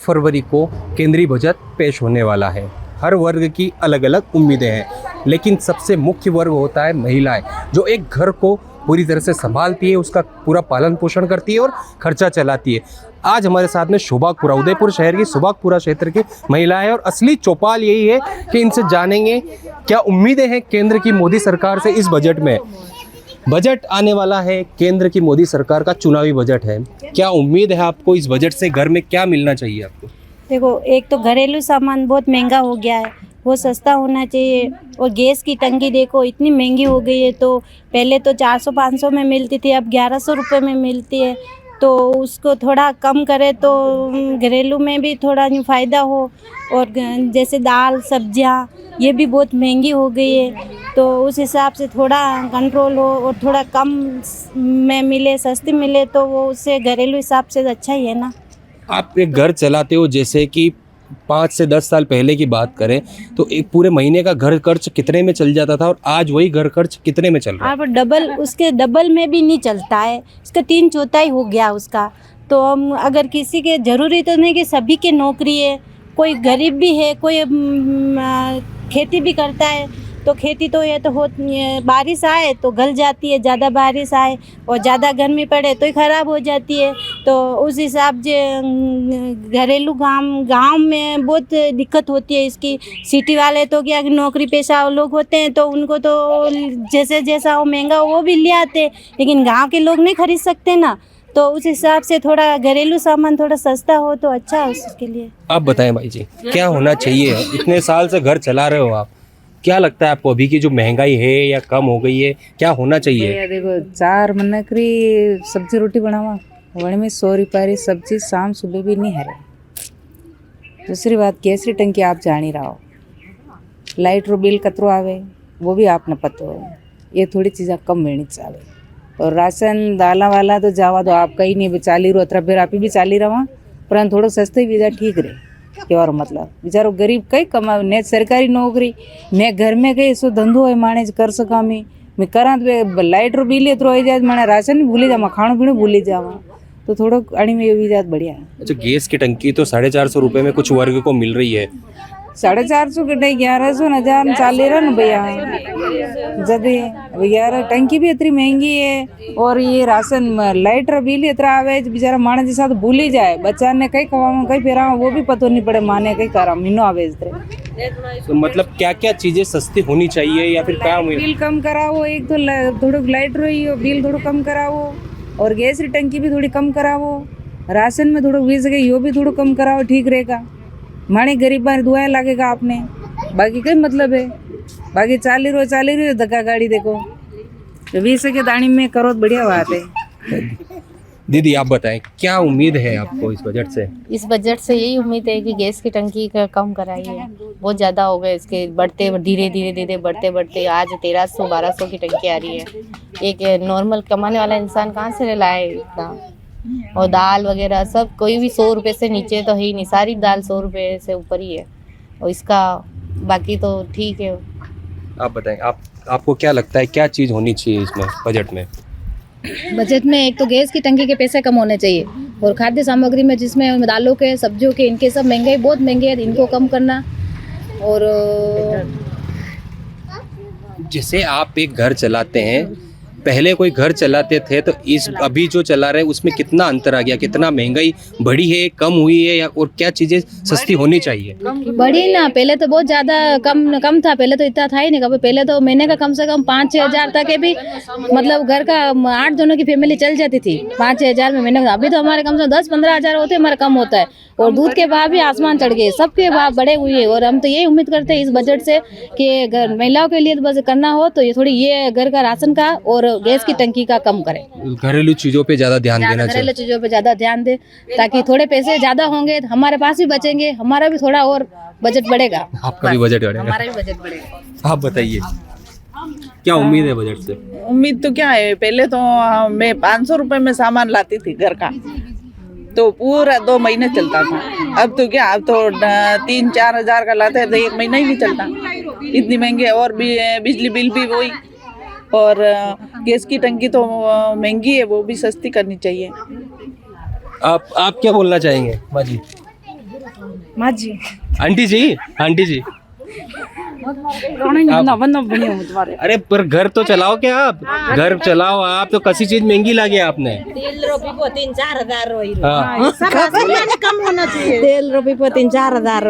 फरवरी को केंद्रीय बजट पेश होने वाला है। हर वर्ग की अलग अलग उम्मीदें हैं, लेकिन सबसे मुख्य वर्ग होता है महिलाएं, जो एक घर को पूरी तरह से संभालती है, उसका पूरा पालन पोषण करती है और खर्चा चलाती है। आज हमारे साथ में सुभागपुरा, उदयपुर शहर की सुभागपुरा क्षेत्र की महिलाएं, और असली चौपाल यही है कि इनसे जानेंगे क्या उम्मीदें हैं केंद्र की मोदी सरकार से इस बजट में। बजट आने वाला है, केंद्र की मोदी सरकार का चुनावी बजट है। क्या उम्मीद है आपको इस बजट से? घर में क्या मिलना चाहिए आपको? देखो, एक तो घरेलू सामान बहुत महंगा हो गया है, वो सस्ता होना चाहिए। और गैस की टंकी देखो इतनी महंगी हो गई है, तो पहले तो 400-500 में मिलती थी, अब 1100 रुपये में मिलती है। तो उसको थोड़ा कम करे तो घरेलू में भी थोड़ा फ़ायदा हो। और जैसे दाल सब्जियां ये भी बहुत महंगी हो गई है, तो उस हिसाब से थोड़ा कंट्रोल हो और थोड़ा कम में मिले, सस्ती मिले, तो वो उससे घरेलू हिसाब से अच्छा ही है ना। आप एक घर चलाते हो, जैसे कि 5 से 10 साल पहले की बात करें तो एक पूरे महीने का घर खर्च कितने में चल जाता था, और आज वही घर खर्च कितने में चल रहा है? अब डबल, उसके डबल में भी नहीं चलता है, इसका 3/4 हो गया उसका। तो हम अगर किसी के, जरूरी तो नहीं कि सभी के नौकरी है, कोई गरीब भी है, कोई खेती भी करता है, तो खेती तो ये तो हो, बारिश आए तो गल जाती है, ज़्यादा बारिश आए और ज़्यादा गर्मी पड़े तो ही ख़राब हो जाती है। तो उस हिसाब से घरेलू गांव में बहुत दिक्कत होती है इसकी। सिटी वाले तो क्या, नौकरी पेशा लोग होते हैं, तो उनको तो जैसे जैसा वो महंगा वो भी ले आते, लेकिन गांव के लोग नहीं खरीद सकते ना। तो उस हिसाब से थोड़ा घरेलू सामान थोड़ा सस्ता हो तो अच्छा है उसके लिए। आप बताएं भाई जी, क्या होना चाहिए? इतने साल से घर चला रहे हो आप, क्या लगता है आपको अभी की जो महंगाई है या कम हो गई है, क्या होना चाहिए? देखो, 4 मनकरी सब्जी रोटी बनावा वण में 100 रुपये सब्जी शाम सुबह भी नहीं हरे। दूसरी बात, गैस की टंकी आप जान ही रहा हो, लाइट रो बिल कतरो आवे वो भी आपने पतो है। ये थोड़ी चीज़ें कम मिलनी चाहिए। और राशन दाला वाला तो जावा दो, आप कहीं नहीं चाली रो अतरा फिर आप भी चाली रहा, पर थोड़ा सस्ते वीजा ठीक रहे। और मतलब बेचारो गरीब कई कमा ने सरकारी नौकरी ने घर में कई सो धंधो है माने कर सका मैं करा तो लाइट रो बिल एतरो आई जाए, माने राशन भी भूली जावा, खाणो पीणो भूली जावा, तो थोड़ो अणी में ये जात बढ़िया है। अच्छा, गैस की टंकी तो 450 रुपये में कुछ वर्ग को मिल रही है। 450 के नहीं 1100 1000 चाले रहा ना भैया। जदे यार टंकी भी इतनी महंगी है, और ये राशन लाइट रा बिल इतना आवे, बेचारा माने के साथ भूल ही जाए। बच्चा ने कई कमावा कई फेरा वो भी पतो नहीं पड़े, माने कई करा महीनों आवे। तो मतलब क्या क्या चीजें सस्ती होनी चाहिए, या फिर क्या बिल कम कराओ, एक तो थोड़ा लाइट रो बिल थोड़ा कम कराओ, और गैस की टंकी भी थोड़ी कम कराओ, राशन में थोड़ा 20 गई यो भी थोड़ा कम कराओ, ठीक रहेगा। माने गरीब बार दुआएं लगेगा आपने, बाकी कई मतलब है। बाकी चाली रो धक्का गाड़ी देखो, 20 के दानी में करो तो बढ़िया बात है। दीदी आप बताएं, क्या उम्मीद है आपको इस बजट से? इस बजट से यही उम्मीद है कि गैस की टंकी का कम कराइए, बहुत ज़्यादा हो गए इसके, बढ़ते धीरे बढ़ते आज 1300-1200 की टंकी आ रही है। एक नॉर्मल कमाने वाला इंसान कहाँ से लाए इतना? और दाल वगैरह सब कोई भी 100 रुपये से नीचे तो है ही नहीं, सारी दाल 100 रुपये से ऊपर ही है, और इसका बाकी तो ठीक है। आप बताएं, आपको क्या लगता है क्या चीज़ होनी चाहिए इसमें बजट में? बजट में एक तो गैस की टंकी के पैसे कम होने चाहिए, और खाद्य सामग्री में जिसमें दालों के, सब्जियों के, इनके सब महंगाई बहुत महंगे है, इनको कम करना। और जैसे आप एक घर चलाते हैं, पहले कोई घर चलाते थे तो इस अभी जो चला रहे हैं उसमें कितना अंतर आ गया, कितना महंगाई बढ़ी है, कम हुई है, या और क्या चीजें सस्ती होनी चाहिए? बढ़ी ना, पहले तो बहुत ज्यादा कम था, पहले तो इतना था ही नहीं कभी। पहले तो महीने का कम से कम 5-6 हज़ार तक के भी, मतलब घर का 8 जनों की फैमिली चल जाती थी 5-6 हज़ार में महीने का। अभी तो हमारे कम से कम 10-15 हज़ार होते, हमारा कम होता है। और दूध के भाव भी आसमान चढ़ गए, सबके भाव बढ़े हुए हैं। और हम तो यही उम्मीद करते हैं इस बजट से कि महिलाओं के लिए तो बस करना हो तो ये थोड़ी ये घर का राशन का और गैस की टंकी का कम करें। घरेलू चीजों पे ज्यादा ध्यान देना चाहिए। घरेलू चीजों पे ज्यादा ध्यान दे, ताकि थोड़े पैसे ज्यादा होंगे तो हमारे पास भी बचेंगे, हमारा भी थोड़ा और बजट बढ़ेगा। आपका भी बजट बढ़ेगा, हमारा भी बजट बढ़ेगा। आप बताइए क्या उम्मीद है बजट से? उम्मीद तो क्या है, पहले तो मैं 500 रुपए में सामान लाती थी घर का, तो पूरा 2 महीने चलता था। अब तो क्या, अब तो 3-4 हज़ार का लाते हैं तो 1 महीना ही नहीं चलता, इतनी महंगे। और भी बिजली बिल भी वही, और गैस की टंकी तो महंगी है, वो भी सस्ती करनी चाहिए। आप क्या बोलना चाहेंगे बाजी? माझी आंटी जी, आंटी जी, अरे पर घर तो चलाओ क्या आप, घर चलाओ आप, तो कसी चीज महंगी लागे आपने। तेल रुपये को 3-4 हजार हाँ। कम होना चाहिए। तेल रुपये को 3-4 हजार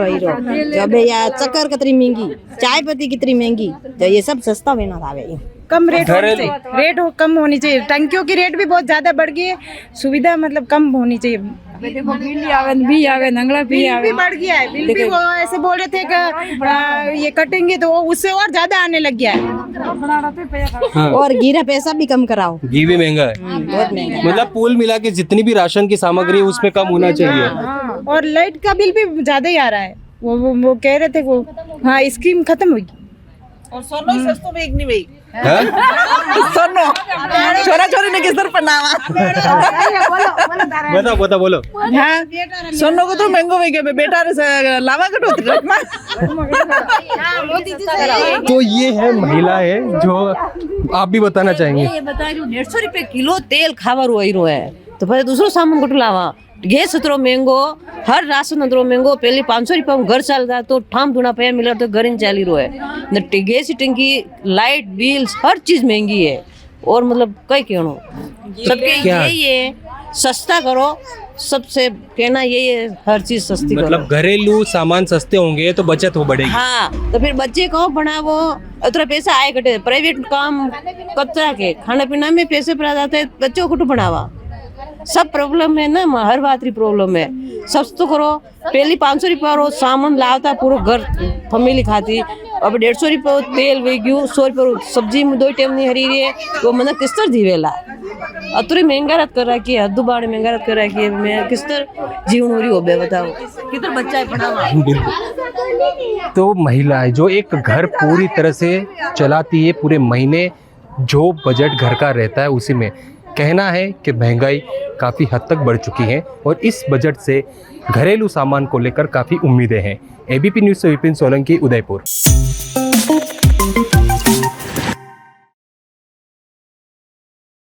जब या चक्कर कितनी महंगी, चाय पत्ती कितनी महंगी, तो ये सब सस्ता होना था भाई। कम रेट होनी घरेलू- चाहिए, रेट कम होनी चाहिए। टंकियों की रेट भी बहुत ज्यादा बढ़ गई है, सुविधा मतलब कम होनी चाहिए। देखो भी आवे नंगला भी बिल आवे भी बढ़ गया है, बिल भी वो ऐसे बोल रहे थे कि ये कटेंगे तो वो उससे और ज्यादा आने लग गया है। हाँ। और गिरा पैसा भी कम कराओ, घी भी महंगा है, बहुत महंगा। मतलब कुल मिला के जितनी भी राशन की सामग्री है उसमें कम होना चाहिए। और लाइट का बिल भी ज्यादा ही आ रहा है। वो कह रहे थे वो, हाँ स्कीम खत्म होगी। और सोनो ही सस्तो वेग नहीं वेग हाँ? सोनो छोरा छोरी ने किस तरह पहनावा बता बता बोलो। हाँ सोनो को तो महंगो वेगे बेटा रे लावा कटो ट्रक तो ये है महिलाएं जो आप भी बताना चाहेंगे। ये बता रही हूँ 150 रुपए किलो तेल खावर रो है तो फिर दूसरो सामान कटू लावा गैस अतरो महंगो हर राशन अतरो महंगो पहले 500 रुपया में घर चलता तो ठाम धुना पे मिला तो घर ही चाली रो है न गैस टंकी लाइट बिल्स हर चीज महंगी है और मतलब कई कहनो सबके क्या? यही है सस्ता करो सबसे कहना यही है हर चीज सस्ती मतलब करो घरेलू सामान सस्ते होंगे तो बचत हो बढ़ेगी। हाँ तो फिर बच्चे कहो बनावो उतना पैसा आए कटे प्राइवेट काम कतरा के खाना पीना में पैसे पड़ा जाते बच्चों को तो बनावा सब प्रॉब्लम है ना हर बात की प्रॉब्लम है सस्तो करो पहले 500 रुपया रो सामान लाता पूरा घर फैमिली खाती अब 150 रुपया तेल वे गयो 100 रुपया सब्जी में 2 टाइम नहीं हरी है तो मन किस तरह जीवेला अतरी महंगा रत कर रखी है हद्दू बाड़ महंगा रत कर रखी है मैं किस तरह जीवन हो रही हो बे बताओ किधर बच्चा है पढ़ावा बिल्कुल। तो महिलाएं जो एक घर पूरी तरह से चलाती है पूरे महीने जो बजट घर का रहता है उसी में कहना है कि महंगाई काफ़ी हद तक बढ़ चुकी है और इस बजट से घरेलू सामान को लेकर काफ़ी उम्मीदें हैं। एबीपी न्यूज़ से विपिन सोलंकी उदयपुर।